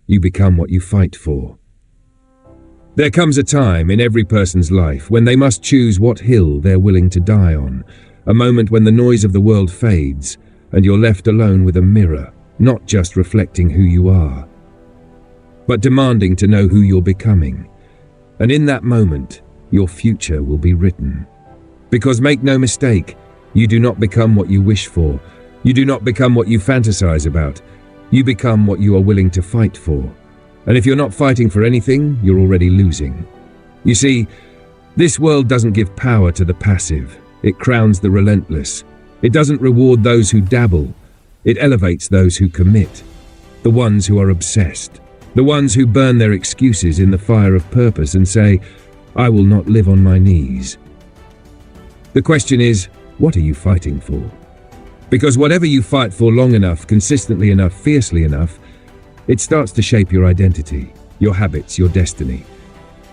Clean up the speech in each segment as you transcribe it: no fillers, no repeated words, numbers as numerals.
you become what you fight for. There comes a time in every person's life when they must choose what hill they're willing to die on, a moment when the noise of the world fades and you're left alone with a mirror, not just reflecting who you are, but demanding to know who you're becoming. And in that moment, your future will be written. Because make no mistake, you do not become what you wish for. You do not become what you fantasize about. You become what you are willing to fight for. And if you're not fighting for anything, you're already losing. You see, this world doesn't give power to the passive. It crowns the relentless. It doesn't reward those who dabble. It elevates those who commit. The ones who are obsessed. The ones who burn their excuses in the fire of purpose and say, I will not live on my knees. The question is, what are you fighting for? Because whatever you fight for long enough, consistently enough, fiercely enough, it starts to shape your identity, your habits, your destiny.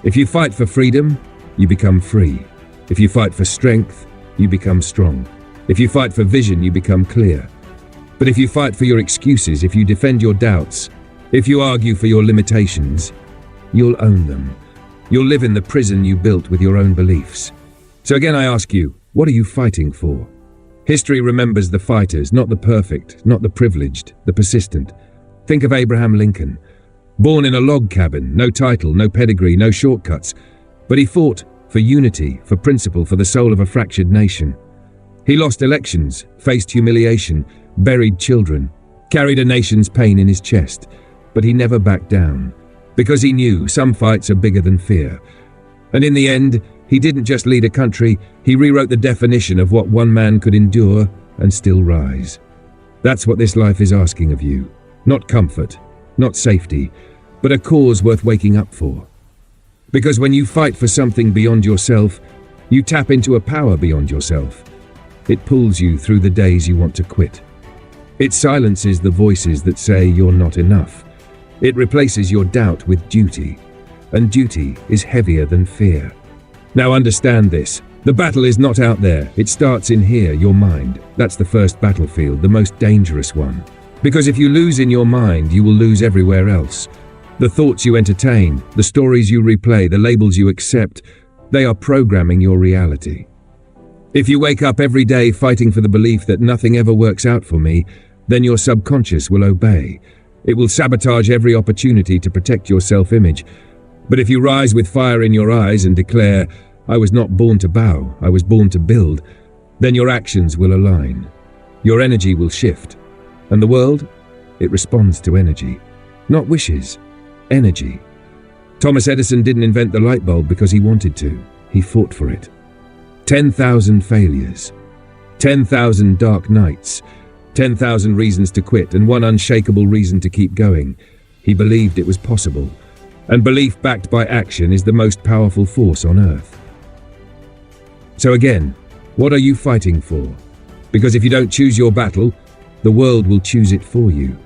If you fight for freedom, you become free. If you fight for strength, you become strong. If you fight for vision, you become clear. But if you fight for your excuses, if you defend your doubts, if you argue for your limitations, you'll own them. You'll live in the prison you built with your own beliefs. So again, I ask you, what are you fighting for? History remembers the fighters, not the perfect, not the privileged, the persistent. Think of Abraham Lincoln. Born in a log cabin, no title, no pedigree, no shortcuts. But he fought for unity, for principle, for the soul of a fractured nation. He lost elections, faced humiliation, buried children, carried a nation's pain in his chest. But he never backed down, because he knew some fights are bigger than fear. And in the end, he didn't just lead a country, he rewrote the definition of what one man could endure and still rise. That's what this life is asking of you. Not comfort, not safety, but a cause worth waking up for. Because when you fight for something beyond yourself, you tap into a power beyond yourself. It pulls you through the days you want to quit. It silences the voices that say you're not enough. It replaces your doubt with duty, and duty is heavier than fear. Now understand this. The battle is not out there. It starts in here, your mind. That's the first battlefield, the most dangerous one. Because if you lose in your mind, you will lose everywhere else. The thoughts you entertain, the stories you replay, the labels you accept, they are programming your reality. If you wake up every day fighting for the belief that nothing ever works out for me, then your subconscious will obey. It will sabotage every opportunity to protect your self-image. But if you rise with fire in your eyes and declare, I was not born to bow, I was born to build, then your actions will align. Your energy will shift. And the world, it responds to energy. Not wishes, energy. Thomas Edison didn't invent the light bulb because he wanted to. He fought for it. 10,000 failures, 10,000 dark nights, 10,000 reasons to quit, and one unshakable reason to keep going. He believed it was possible. And belief backed by action is the most powerful force on earth. So again, what are you fighting for? Because if you don't choose your battle, the world will choose it for you.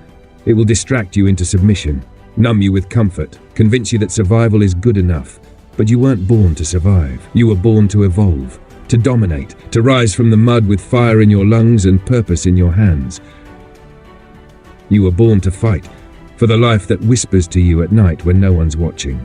It will distract you into submission, numb you with comfort, convince you that survival is good enough. But you weren't born to survive. You were born to evolve, to dominate, to rise from the mud with fire in your lungs and purpose in your hands. You were born to fight, for the life that whispers to you at night when no one's watching.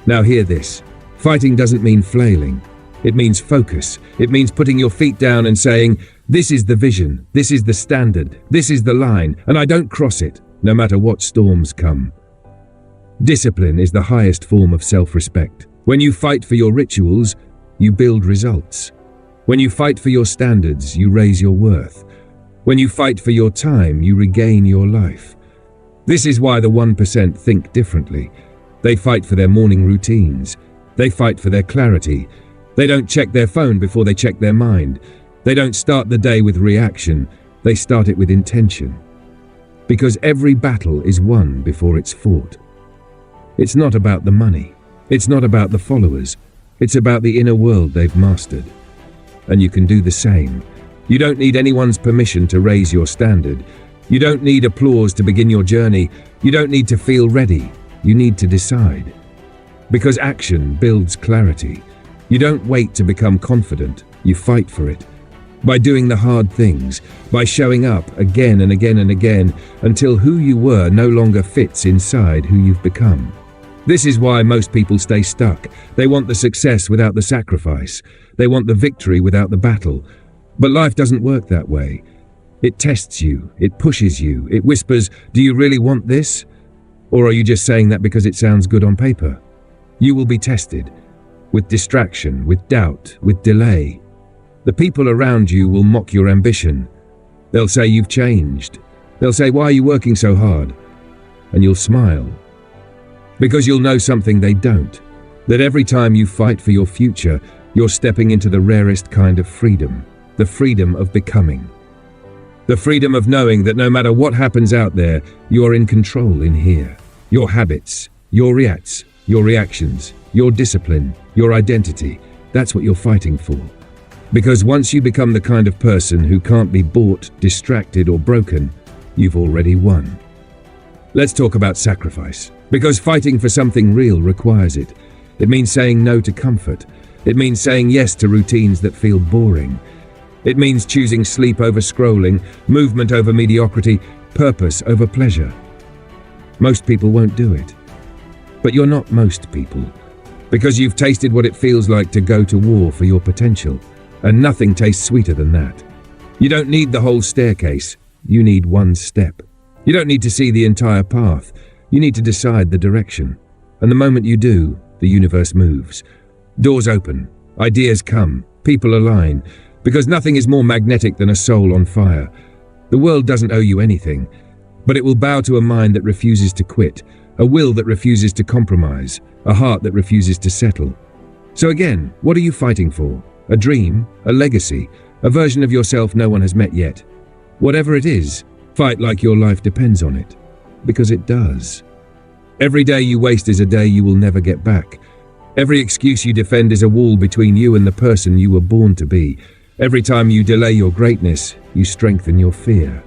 Now hear this. Fighting doesn't mean flailing. It means focus. It means putting your feet down and saying, this is the vision, this is the standard, this is the line, and I don't cross it, no matter what storms come. Discipline is the highest form of self-respect. When you fight for your rituals, you build results. When you fight for your standards, you raise your worth. When you fight for your time, you regain your life. This is why the 1% think differently. They fight for their morning routines. They fight for their clarity. They don't check their phone before they check their mind. They don't start the day with reaction. They start it with intention. Because every battle is won before it's fought. It's not about the money. It's not about the followers. It's about the inner world they've mastered. And you can do the same. You don't need anyone's permission to raise your standard. You don't need applause to begin your journey. You don't need to feel ready. You need to decide. Because action builds clarity. You don't wait to become confident. You fight for it. by doing the hard things, by showing up again and again and again until who you were no longer fits inside who you've become. This is why most people stay stuck. They want the success without the sacrifice. They want the victory without the battle. But life doesn't work that way. It tests you, it pushes you, it whispers, "Do you really want this? Or are you just saying that because it sounds good on paper?" You will be tested, with distraction, with doubt, with delay. The people around you will mock your ambition. They'll say you've changed. They'll say, "Why are you working so hard?" And you'll smile. Because you'll know something they don't, that every time you fight for your future, you're stepping into the rarest kind of freedom, the freedom of becoming. The freedom of knowing that no matter what happens out there, you are in control in here. Your habits, your reactions, your discipline, your identity, that's what you're fighting for. Because once you become the kind of person who can't be bought, distracted, or broken, you've already won. Let's talk about sacrifice. Because fighting for something real requires it. It means saying no to comfort. It means saying yes to routines that feel boring. It means choosing sleep over scrolling, movement over mediocrity, purpose over pleasure. Most people won't do it. But you're not most people. Because you've tasted what it feels like to go to war for your potential. And nothing tastes sweeter than that. You don't need the whole staircase. You need one step. You don't need to see the entire path. You need to decide the direction. And the moment you do, the universe moves. Doors open. Ideas come. People align. Because nothing is more magnetic than a soul on fire. The world doesn't owe you anything, but it will bow to a mind that refuses to quit, a will that refuses to compromise, a heart that refuses to settle. So again, what are you fighting for? A dream? A legacy? A version of yourself no one has met yet? Whatever it is, fight like your life depends on it. Because it does. Every day you waste is a day you will never get back. Every excuse you defend is a wall between you and the person you were born to be. Every time you delay your greatness, you strengthen your fear.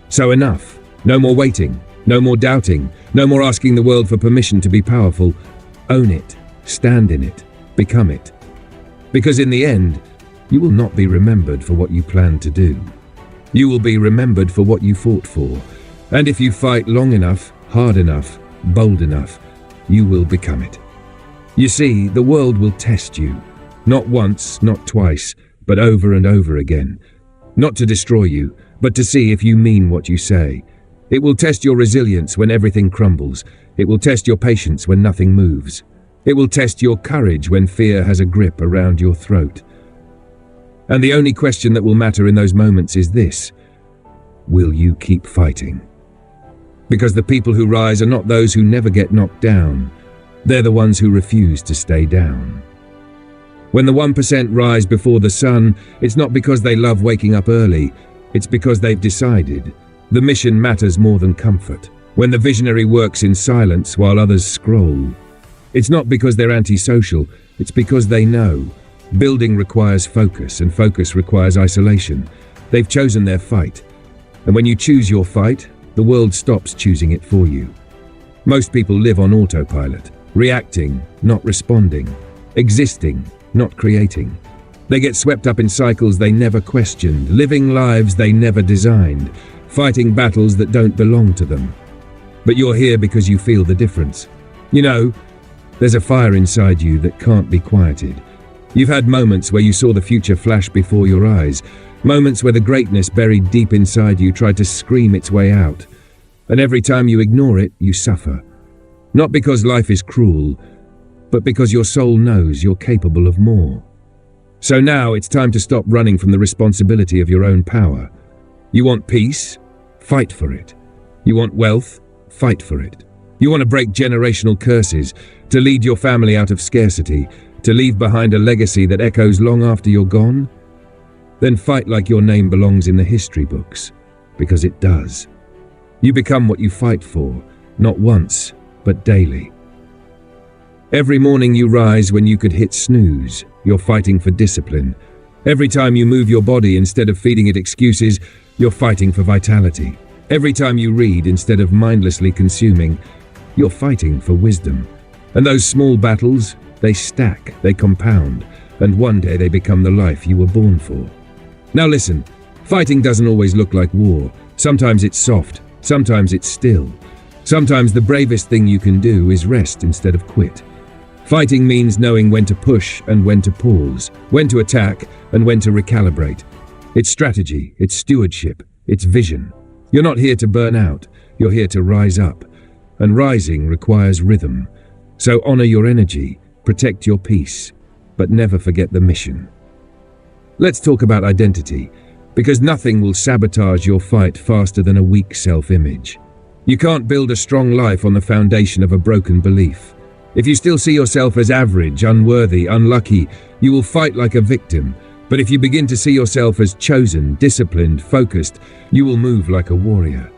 So enough. No more waiting. No more doubting. No more asking the world for permission to be powerful. Own it. Stand in it. Become it. Because in the end, you will not be remembered for what you planned to do. You will be remembered for what you fought for. And if you fight long enough, hard enough, bold enough, you will become it. You see, the world will test you. Not once, not twice, but over and over again. Not to destroy you, but to see if you mean what you say. It will test your resilience when everything crumbles. It will test your patience when nothing moves. It will test your courage when fear has a grip around your throat. And the only question that will matter in those moments is this: will you keep fighting? Because the people who rise are not those who never get knocked down. They're the ones who refuse to stay down. When the 1% rise before the sun, it's not because they love waking up early. It's because they've decided. The mission matters more than comfort. When the visionary works in silence while others scroll. It's not because they're antisocial. It's because they know. Building requires focus, and focus requires isolation. They've chosen their fight. And when you choose your fight, the world stops choosing it for you. Most people live on autopilot, reacting, not responding, existing, not creating. They get swept up in cycles they never questioned, living lives they never designed, fighting battles that don't belong to them. But you're here because you feel the difference. You know, there's a fire inside you that can't be quieted. You've had moments where you saw the future flash before your eyes, moments where the greatness buried deep inside you tried to scream its way out. And every time you ignore it, you suffer. Not because life is cruel, but because your soul knows you're capable of more. So now it's time to stop running from the responsibility of your own power. You want peace? Fight for it. You want wealth? Fight for it. You want to break generational curses, to lead your family out of scarcity, to leave behind a legacy that echoes long after you're gone? Then fight like your name belongs in the history books, because it does. You become what you fight for, not once, but daily. Every morning you rise when you could hit snooze, you're fighting for discipline. Every time you move your body instead of feeding it excuses, you're fighting for vitality. Every time you read instead of mindlessly consuming, you're fighting for wisdom. And those small battles, they stack, they compound, and one day they become the life you were born for. Now listen, fighting doesn't always look like war. Sometimes it's soft, sometimes it's still. Sometimes the bravest thing you can do is rest instead of quit. Fighting means knowing when to push and when to pause, when to attack and when to recalibrate. It's strategy, it's stewardship, it's vision. You're not here to burn out, you're here to rise up. And rising requires rhythm. So honor your energy, protect your peace, but never forget the mission. Let's talk about identity, because nothing will sabotage your fight faster than a weak self-image. You can't build a strong life on the foundation of a broken belief. If you still see yourself as average, unworthy, unlucky, you will fight like a victim. But if you begin to see yourself as chosen, disciplined, focused, you will move like a warrior.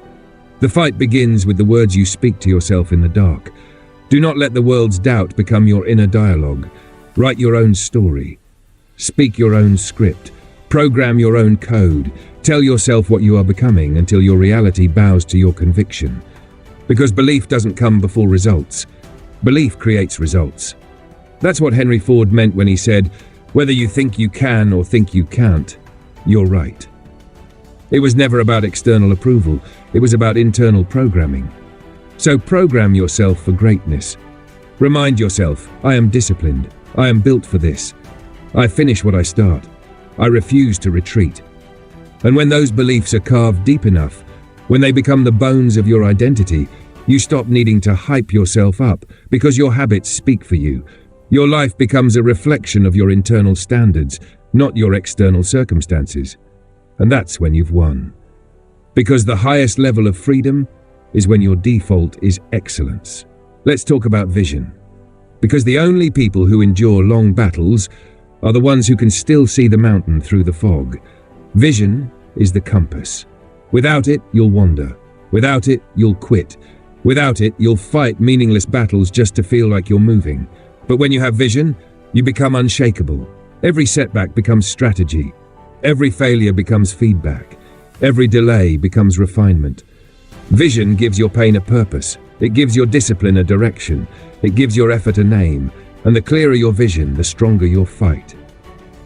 The fight begins with the words you speak to yourself in the dark. Do not let the world's doubt become your inner dialogue. Write your own story. Speak your own script. Program your own code. Tell yourself what you are becoming until your reality bows to your conviction. Because belief doesn't come before results. Belief creates results. That's what Henry Ford meant when he said, "Whether you think you can or think you can't, you're right." It was never about external approval. It was about internal programming. So program yourself for greatness. Remind yourself, I am disciplined. I am built for this. I finish what I start. I refuse to retreat. And when those beliefs are carved deep enough, when they become the bones of your identity, you stop needing to hype yourself up because your habits speak for you. Your life becomes a reflection of your internal standards, not your external circumstances. And that's when you've won. Because the highest level of freedom is when your default is excellence. Let's talk about vision. Because the only people who endure long battles are the ones who can still see the mountain through the fog. Vision is the compass. Without it, you'll wander. Without it, you'll quit. Without it, you'll fight meaningless battles just to feel like you're moving. But when you have vision, you become unshakable. Every setback becomes strategy. Every failure becomes feedback. Every delay becomes refinement. Vision gives your pain a purpose. It gives your discipline a direction. It gives your effort a name. And the clearer your vision, the stronger your fight.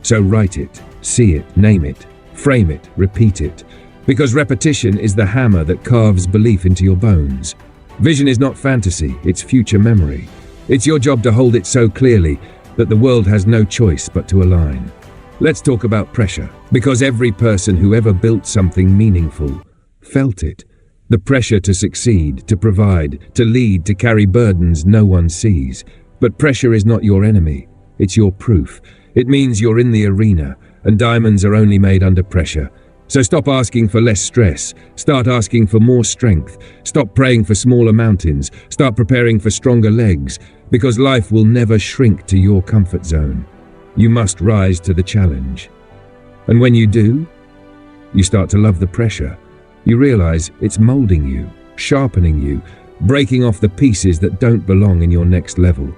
So write it, see it, name it, frame it, repeat it. Because repetition is the hammer that carves belief into your bones. Vision is not fantasy, it's future memory. It's your job to hold it so clearly that the world has no choice but to align. Let's talk about pressure, because every person who ever built something meaningful felt it. The pressure to succeed, to provide, to lead, to carry burdens no one sees. But pressure is not your enemy, it's your proof. It means you're in the arena, and diamonds are only made under pressure. So stop asking for less stress, start asking for more strength. Stop praying for smaller mountains, start preparing for stronger legs, because life will never shrink to your comfort zone. You must rise to the challenge. And when you do, you start to love the pressure. You realize it's molding you, sharpening you, breaking off the pieces that don't belong in your next level.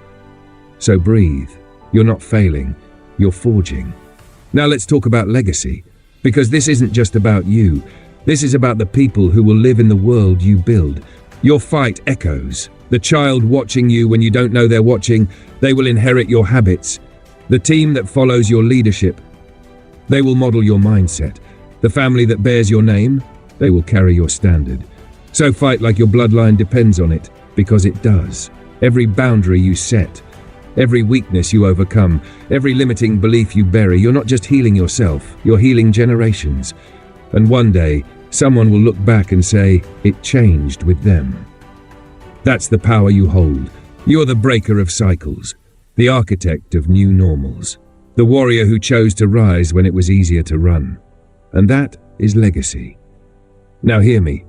So breathe. You're not failing, you're forging. Now let's talk about legacy, because this isn't just about you. This is about the people who will live in the world you build. Your fight echoes. The child watching you when you don't know they're watching, they will inherit your habits. The team that follows your leadership, they will model your mindset. The family that bears your name, they will carry your standard. So fight like your bloodline depends on it, because it does. Every boundary you set, every weakness you overcome, every limiting belief you bury, you're not just healing yourself, you're healing generations. And one day, someone will look back and say, it changed with them. That's the power you hold. You're the breaker of cycles, the architect of new normals, the warrior who chose to rise when it was easier to run. And that is legacy. Now hear me.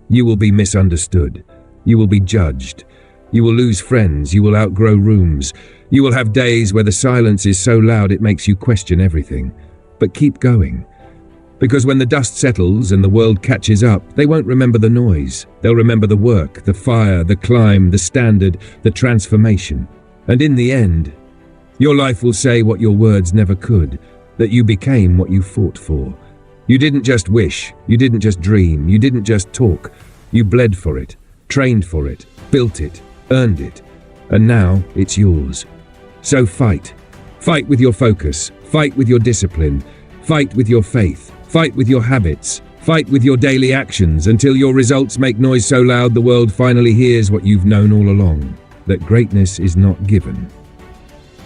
You will be misunderstood. You will be judged. You will lose friends. You will outgrow rooms. You will have days where the silence is so loud it makes you question everything. But keep going. Because when the dust settles and the world catches up, they won't remember the noise. They'll remember the work, the fire, the climb, the standard, the transformation. And in the end, your life will say what your words never could, that you became what you fought for. You didn't just wish, you didn't just dream, you didn't just talk. You bled for it, trained for it, built it, earned it, and now it's yours. So fight. Fight with your focus, fight with your discipline, Fight with your faith. Fight with your habits. Fight with your daily actions until your results make noise so loud the world finally hears what you've known all along, that greatness is not given.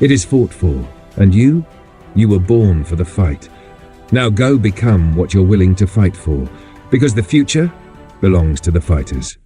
It is fought for, and you were born for the fight. Now go become what you're willing to fight for, because the future belongs to the fighters.